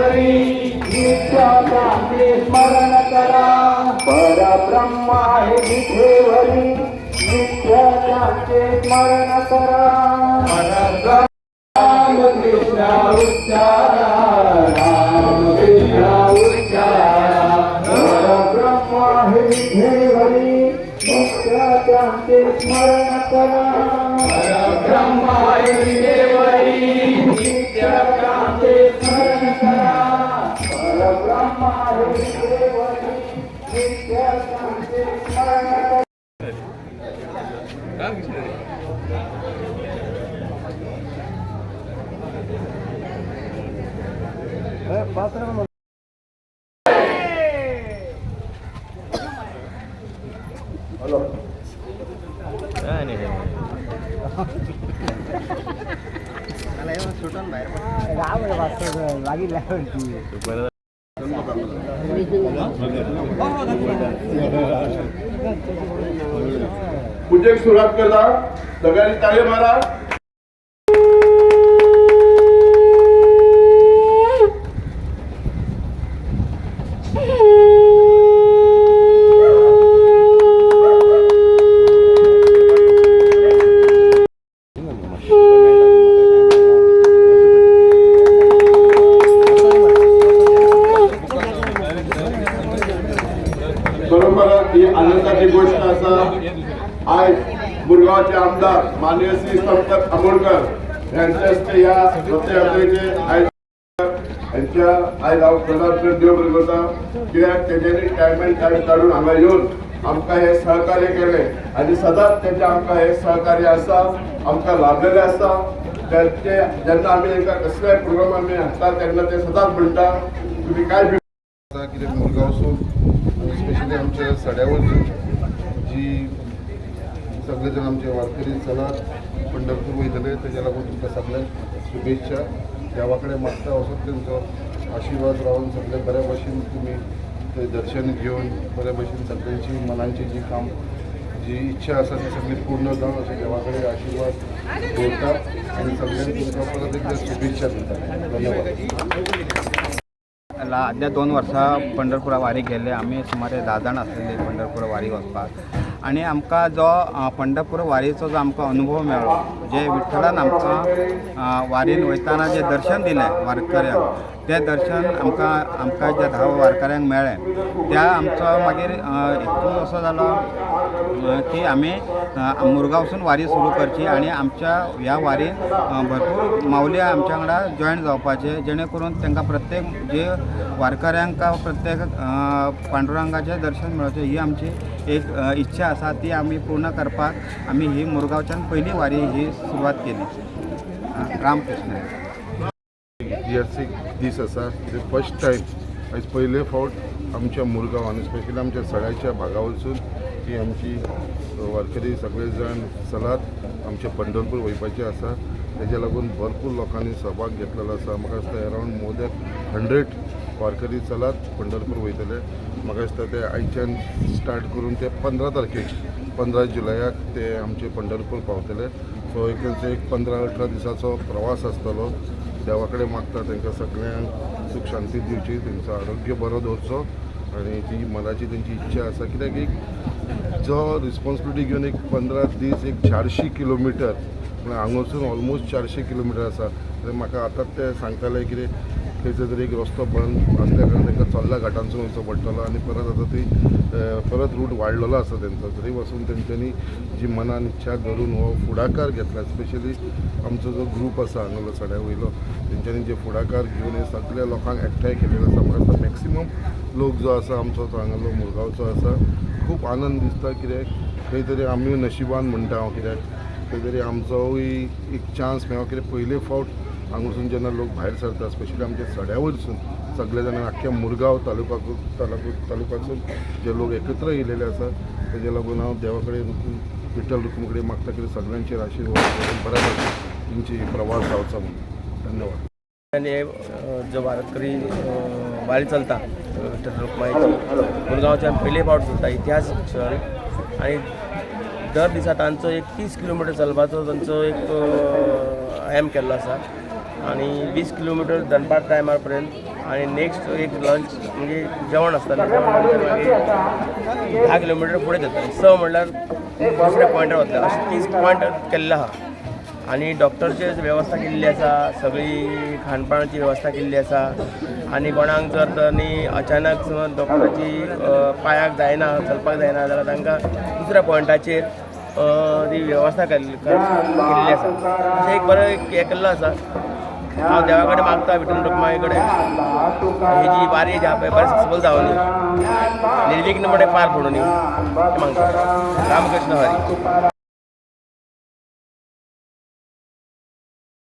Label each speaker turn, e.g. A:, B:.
A: देवरी नित्याचे स्मरण करा परब्रह्म आहे विठेवरी नित्याचे स्मरण करा राम कृष्ण उच्चारा राम कृष्ण उच्चारा परब्रह्म आहे विठेवरी नित्याचे स्मरण करा परब्रह्म आहे विठेवरी नित्याचे स्मरण करा परब्रह्म आहे विठेवरी नित्याचे स्मरण करा
B: पूजेक सुरुवात करता सगळ्यांनी टाळी मारा बरोबर ही आनंदाची गोष्ट असा आज मुरगावचे आमदार माननीय श्री संत आंबोडकर यांच्या हस्ते या रथयात्रेचे यांच्या आज हांव सदांच देव बरें करता कित्याक तेच्यांनी टायम एंड टायम काडून हांगा येवन आमकां हे सहकार्य केलें आनी सदांच तेचें आमकां हे सहकार्य आसा आमकां लाभलेलें आसा तेचे जेन्ना आमी तांकां कसलेय प्रोग्राम आमी हाडटा तेन्ना ते सदांच म्हणटा तुमी काय कितें मुरगांवसून स्पेशली आमच्या सड्यावर जी सगळे जण आमचे वारकरी चलात पंढरपूर वयतले तेच्या लागून तुमकां सगळ्यांक शुभेच्छा देवा कडेन मागता वचून तेंचो आशिर्वाद रावन सगळे बऱ्या भशेन तुमी ते दर्शन घेवन बऱ्या भशेन सगळ्यांची मनांची जी काम जी इच्छा आसा ती सगळी पूर्ण जावन अशें देवा कडेन आशिर्वाद दवरता आनी सगळ्यांक तुमकां परत एकदा शुभेच्छा दिता धन्यवाद.
C: आदल्या 2 वर्सां पंढरपुरा वारीक गेल्ले आमी सुमारे 10 जाण आसलेले पंढरपूर वारीक वचपाक आनी आमकां जो पंढरपूर वारीचो जो आमकां अनुभव मेळ्ळो जे विठ्ठलान आमकां वारीन वयताना जे दर्शन दिलें वारकऱ्यांक तें दर्शन आमकां ज्या 10 वारकऱ्यांक मेळ्ळें त्या आमचो मागीर हेतू असो जालो की आमी मुरगांवसून वारी सुरू करची आनी आमच्या ह्या वारीन भरपूर माऊली आमच्या वांगडा जॉयन जावपाचे जेणे करून तांकां प्रत्येक जे वारकऱ्यांक प्रत्येक पांडुरंगाचें दर्शन मेळचें ही आमची एक इच्छा आसा ती आमी पूर्ण करपाक आमी ही मुरगांवच्यान पयली वारी ही सुरवात केली. रामकृष्ण.
B: इतिहासीक दीस आसा ते फर्स्ट टायम आयज पयले फावट आमच्या मुरगांव आनी स्पेशली आमच्या सड्याच्या भागा वचून ही आमची वारकरी सगळे जाण चलात आमचे पंढरपूर वयपाचे आसा तेच्या लागून भरपूर लोकांनी सहभाग घेतलेलो आसा. म्हाका दिसता अरावंड मोर दॅन 100 वारकरी चलात पंढरपूर वयतले. म्हाका दिसता ते आयच्यान स्टार्ट करून ते 15 तारखेक 15 जुलयाक ते आमचे पंढरपूर पावतले. सो एक 15-18 दिसाचो प्रवास आसतलो. देवा कडेन मागता तांकां सगळ्यांक सूख शांती दिवची तेंचो आरोग्य बरो दवरचो आनी ती मनाची तेंची इच्छा आसा कित्याक एक जो रिस्पॉन्सिबिलिटी घेवन एक 15 दीस एक 400 किलोमिटर म्हळ्यार हांगासून ऑलमोस्ट 400 किलोमिटर आसा. म्हाका आतांच ते सांगताले कितें खंयचो तरी एक रस्तो बंद आसल्या कारणान तांकां चल्ल्या घाटांसून वयचो पडटलो आनी परत आतां ती परत रूट वाडलेलो आसा तेंचो तरी वचून तेंच्यांनी जी मनान इच्छा धरून हो फुडाकार घेतला. स्पेशली आमचो जो ग्रूप आसा हांगालो सड्या वयलो तेंच्यांनी जे फुडाकार घेवन हे सगळ्या लोकांक एकठांय केलेलो आसा. म्हाका दिसता मॅक्सिमम लोक जो आसा आमचो तो हांगालो मुरगांवचो आसा. खूब आनंद दिसता कित्याक खंय तरी आमी नशिबान म्हणटा हांव कित्याक खंय तरी आमचोय एक चान्स मेळ्ळो कित्याक पयले फावट हांगासून जेन्ना लोक भायर सरता स्पेशली आमच्या सड्या वयरसून सगळे जाण आख्ख्या मुरगांव तालुकासून जे लोक एकत्र येयलेले आसा तेजे लागून हांव देवा कडेन विठ्ठल रुक्मी कडेन मागता की सगळ्यांचेर आशिर्वाद बऱ्या भशेन तेंची प्रवास जावचो म्हणून. धन्यवाद.
D: आणि जो वारकरी वारी चलता विठ्ठल रुक्माईची मुरगांवच्यान पयले फावट चलता इतिहासीक क्षण आणि दर दिसा तांचो एक 30 किलोमिटर चलपाचो तांचो एक एम केल्लो आसा. आणि 20 किलोमीटर दनपार टायमार पर्यंत आणि नेक्स्ट एक लंच म्हणजे जेवण आसतलें जेवण नंतर मागीर 10 किलोमीटर फुडें जातलें 6 म्हणल्यार दुसऱ्या पॉयंटार वतले अशें 30 पॉयंट केल्ले आहा आणि डॉक्टरची वेवस्था केल्ली आसा सगळी खाणपाणाची वेवस्था केल्ली आसा आणि कोणाक जर तर न्ही अचानक समज डॉक्टराची पांयाक जायना चलपाक जायना जाल्यार तांकां दुसऱ्या पॉयंटाचेर ती वेवस्था केल्ली आसा अशें एक बरें हें केल्लो आसा हांव देवा कडेन मागता विठ्ठल रखुमाई कडेन ही जी वारी जी आहा पळय बरें सक्सेसफूल जावनी निर्विघ्नपणे पार पडूनी हें मागता रामकृष्ण हरी